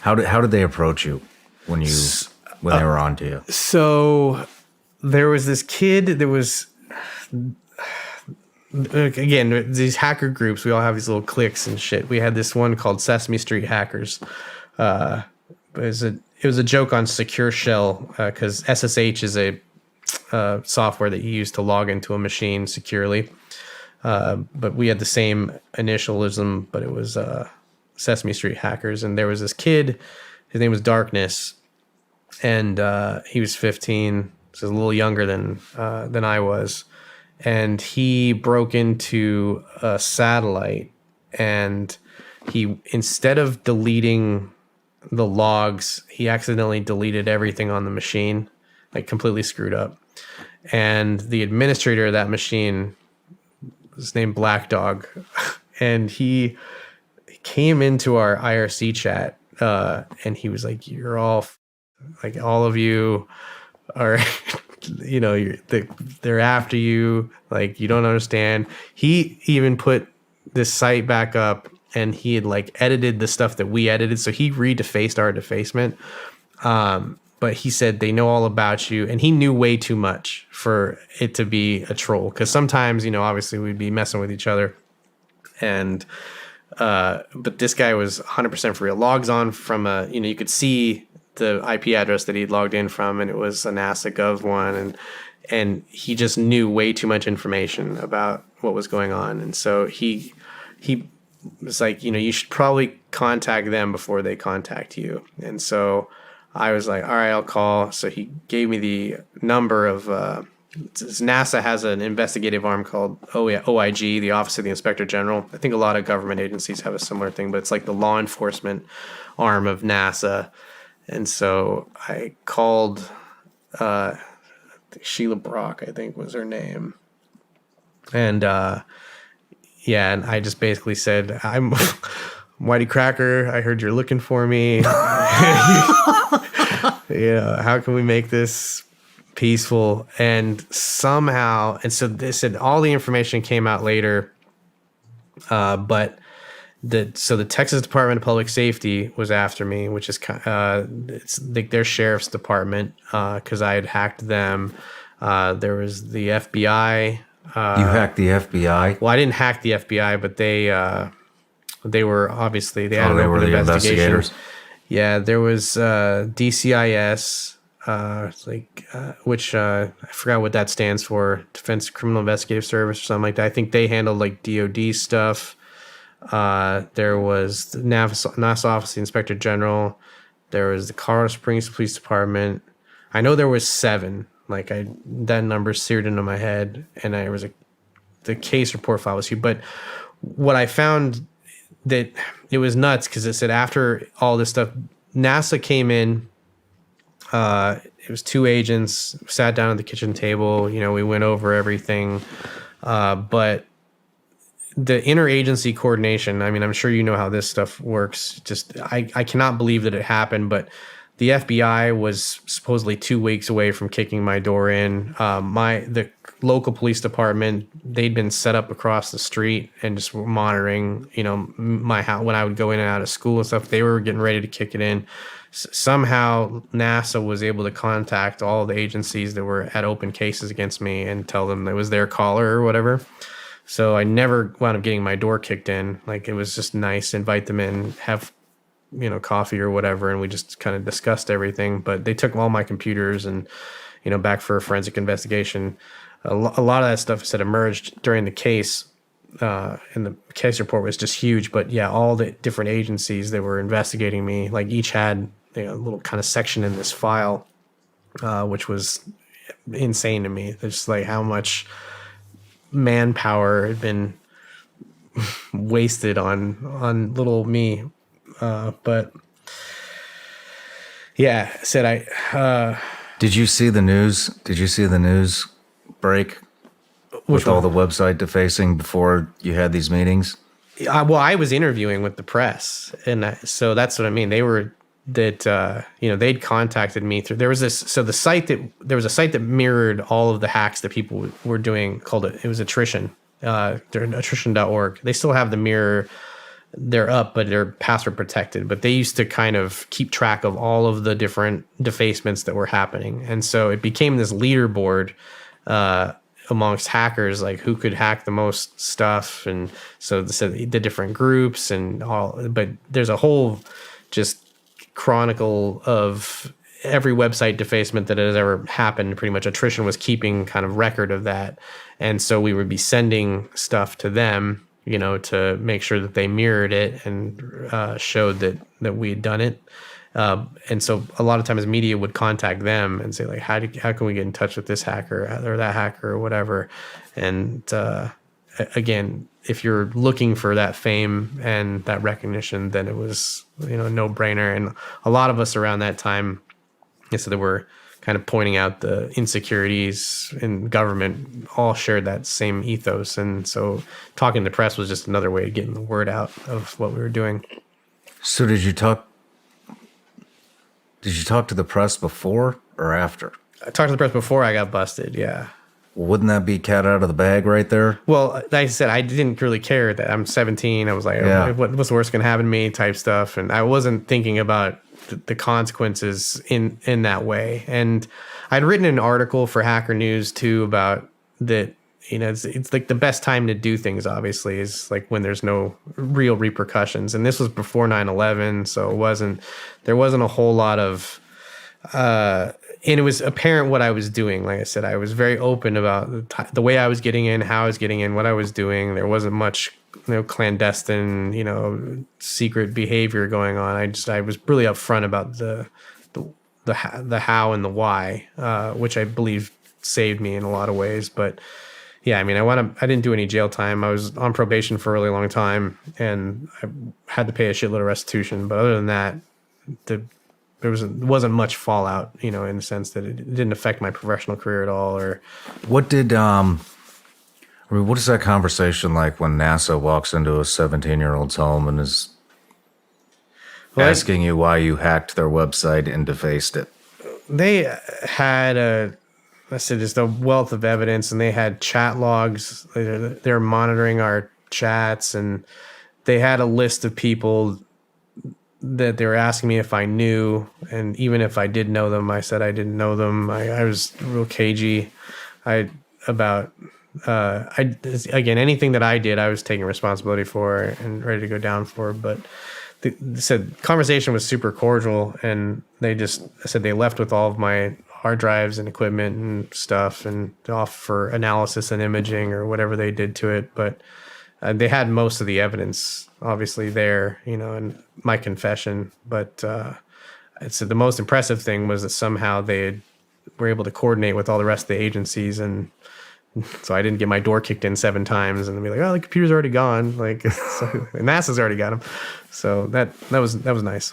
How did they approach you when they were on to you? So there was this kid that was, again, these hacker groups, we all have these little cliques and shit. We had this one called Sesame Street Hackers. It was a joke on Secure Shell, because SSH is a software that you use to log into a machine securely. But we had the same initialism, but it was Sesame Street Hackers. And there was this kid, his name was Darkness, and he was 15, so a little younger than I was. And he broke into a satellite, and he, instead of deleting the logs, he accidentally deleted everything on the machine, like completely screwed up. And the administrator of that machine was named Black Dog, and he came into our IRC chat, and he was like, "You're all, like, all of you are." They're after you. Like, you don't understand. He even put this site back up, and he had like edited the stuff that we edited. So he redefaced our defacement. But he said they know all about you, and he knew way too much for it to be a troll. Because sometimes, obviously we'd be messing with each other, and but this guy was 100% for real. Logs on from you could see the IP address that he'd logged in from, and it was a NASA Gov one, and he just knew way too much information about what was going on. And so he was like, you should probably contact them before they contact you. And so I was like, all right, I'll call. So he gave me the number of NASA has an investigative arm called OIG, the Office of the Inspector General. I think a lot of government agencies have a similar thing, but it's like the law enforcement arm of NASA. And so I called Sheila Brock, I think was her name. And and I just basically said, I'm YTCracker. I heard you're looking for me. How can we make this peaceful? And somehow, and so they said all the information came out later, but the Texas Department of Public Safety was after me, which is it's like their sheriff's department, because I had hacked them. There was the FBI. You hacked the FBI? Well, I didn't hack the FBI, but they were obviously they had an open investigation. Investigators. Yeah, there was DCIS, which I forgot what that stands for, Defense Criminal Investigative Service or something like that. I think they handled like DOD stuff. There was the NASA Office of the Inspector General. There was the Colorado Springs Police Department. I know there was 7. Like, that number seared into my head, and the case report file was huge. But what I found, that it was nuts, because it said after all this stuff, NASA came in. It was 2 agents, sat down at the kitchen table. We went over everything, but the interagency coordination, I mean, I'm sure you know how this stuff works. Just, I cannot believe that it happened, but the FBI was supposedly 2 weeks away from kicking my door in. The local police department, they'd been set up across the street and just were monitoring, my house when I would go in and out of school and stuff. They were getting ready to kick it in. Somehow NASA was able to contact all the agencies that were at open cases against me and tell them it was their caller or whatever. So I never wound up getting my door kicked in. Like, it was just nice, invite them in, have, coffee or whatever. And we just kind of discussed everything, but they took all my computers and, back for a forensic investigation. A lot of that stuff had emerged during the case. And the case report was just huge, but yeah, all the different agencies that were investigating me, like, each had a little kind of section in this file, which was insane to me. It's like how much manpower had been wasted on little me. But yeah, said Did you see the news? Did you see the news break with all the website defacing before you had these meetings? Well, I was interviewing with the press, and so that's what I mean. They were they'd contacted me through. There was a site that mirrored all of the hacks that people were doing. It was Attrition. Attrition.org. They still have the mirror they're up, but they're password protected. But they used to kind of keep track of all of the different defacements that were happening. And so it became this leaderboard amongst hackers, like who could hack the most stuff. And so the different groups and all, but there's a whole just chronicle of every website defacement that has ever happened. Pretty much attrition was keeping kind of record of that. And so we would be sending stuff to them, to make sure that they mirrored it and showed that we had done it. And so a lot of times media would contact them and say, like, how can we get in touch with this hacker or that hacker or whatever? And again, if you're looking for that fame and that recognition, then it was, no brainer. And a lot of us around that time, so they were kind of pointing out the insecurities in government, all shared that same ethos. And so talking to the press was just another way of getting the word out of what we were doing. So did you talk to the press before or after? I talked to the press before I got busted, yeah. Wouldn't that be cat out of the bag right there? Well, like I said, I didn't really care that I'm 17. I was like, what's the worst going to happen to me type stuff. And I wasn't thinking about the consequences in that way. And I'd written an article for Hacker News too about that. It's like the best time to do things, obviously, is like when there's no real repercussions. And this was before 9/11, so there wasn't a whole lot of, and it was apparent what I was doing. Like I said, I was very open about the way I was getting in, how I was getting in, what I was doing. There wasn't much, clandestine, secret behavior going on. I was really upfront about the how and the why, which I believe saved me in a lot of ways. But yeah, I mean, I didn't do any jail time. I was on probation for a really long time, and I had to pay a shitload of restitution. But other than that, there wasn't much fallout, in the sense that it didn't affect my professional career at all. Or what is that conversation like when NASA walks into a 17-year-old's home and is asking you why you hacked their website and defaced it? They had just a wealth of evidence, and they had chat logs. They were monitoring our chats, and they had a list of people that they were asking me if I knew. And even if I did know them, I said I didn't know them. I was real cagey. Again, anything that I did, I was taking responsibility for and ready to go down for. But they said conversation was super cordial, and they just said they left with all of my hard drives and equipment and stuff and off for analysis and imaging or whatever they did to it. But they had most of the evidence obviously there, and my confession. But I'd say the most impressive thing was that somehow they were able to coordinate with all the rest of the agencies. And so I didn't get my door kicked in 7 times and be like, oh, the computer's already gone. Like, so NASA's already got them. So that was nice.